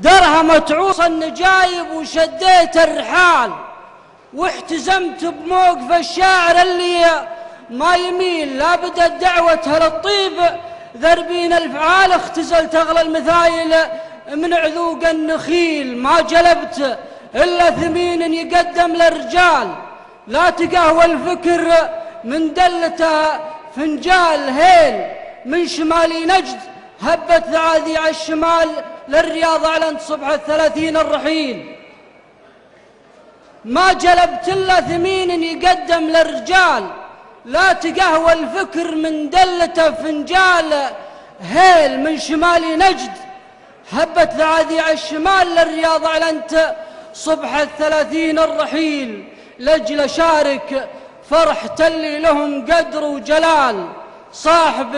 درهم تعوص النجايب وشديت الرحال، واحتزمت بموقف الشاعر اللي ما يميل، لا بدت دعوتها للطيب ذربين الفعال، اختزلت أغلى المثايل من عذوق النخيل، ما جلبت إلا ثمين يقدم للرجال، لا تقهوى الفكر من دلته فنجال هيل، من شمالي نجد هبت ذعاذيع الشمال، للرياض أعلنت صبح 30 الرحيل، ما جلبت إلا ثمين يقدم للرجال، لا تقهوى الفكر من دلته فنجال هيل، من شمالي نجد هبت ذعاذيع الشمال، للرياض أعلنت صبح 30 الرحيل، لأجل شارك فرح تلي لهم قدر وجلال، صاحب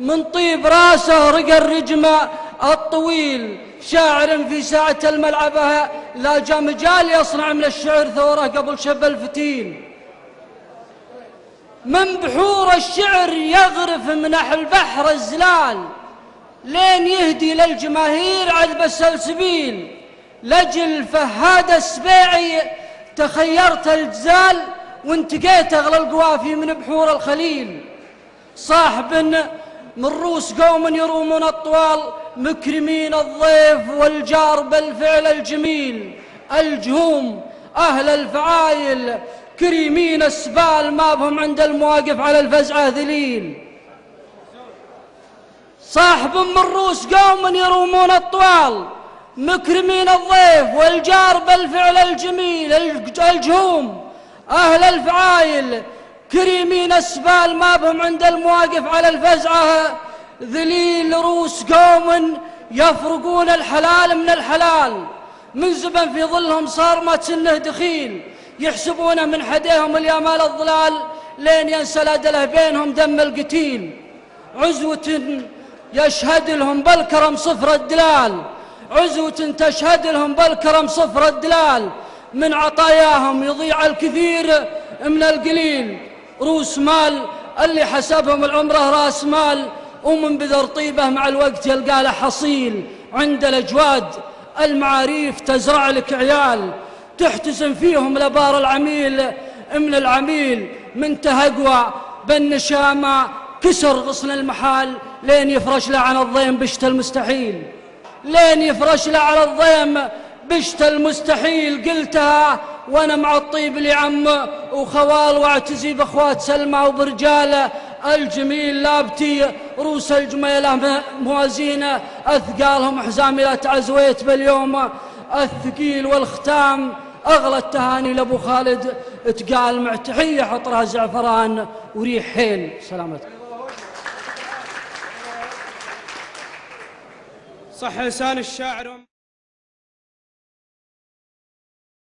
من طيب راسه رقى الرجم الطويل، شاعر في ساعة الملعبة لا جا مجال يصنع من الشعر ثورة قبل شب الفتيل، من بحور الشعر يغرف من أحل بحر الزلال، لين يهدي للجماهير عذب السلسبيل، لجل فهاد السبيعي تخيرت الجزال، وانتقيت أغلى القوافي من بحور الخليل، صاحب من رؤوس قوم يرومون الطوال، مكرمين الضيف والجار بالفعل الجميل، الجهوم أهل الفعايل كريمين السبال، ما بهم عند المواقف على الفزعة ذليل، صاحب من رؤوس قوم يرومون الطوال، مكرمين الضيف والجار بالفعل الجميل، الجهوم أهل الفعايل كريمين السبال، ما بهم عند المواقف على الفزعة ذليل، رؤوس قوم يفرقون الحلال من الحلال، من زبن في ظلهم صار ما تسنه دخيل، يحسبون من حديهم اليمال الضلال، لين ينسلد له بينهم دم القتيل، عزوة يشهد لهم بالكرم صفر الدلال، عزوة تشهد لهم بالكرم صفر الدلال، من عطاياهم يضيع الكثير من القليل، رؤوس مال اللي حسبهم العمره راس مال، ومن بذر طيبه مع الوقت يلقى له حصيل، عند الأجواد المعاريف تزرع لك عيال، تحتزم فيهم لبار العميل من العميل، من تهقوى بالنشامة كسر غصن المحال، لين يفرش له عن الضيم بشت المستحيل، لين يفرش له على الضيم بشت المستحيل، قلتها وانا مع الطيب لعم وخوال، واعتزي باخوات سلمى وبرجاله الجميل، لابتي روس الجميله موازينه اثقالهم حزامي لا تعزويت باليوم الثقيل، والختام اغلى التهاني لابو خالد تقال مع تحيه حطرها زعفران وريح حيل. سلامتك. صح لسان الشاعر.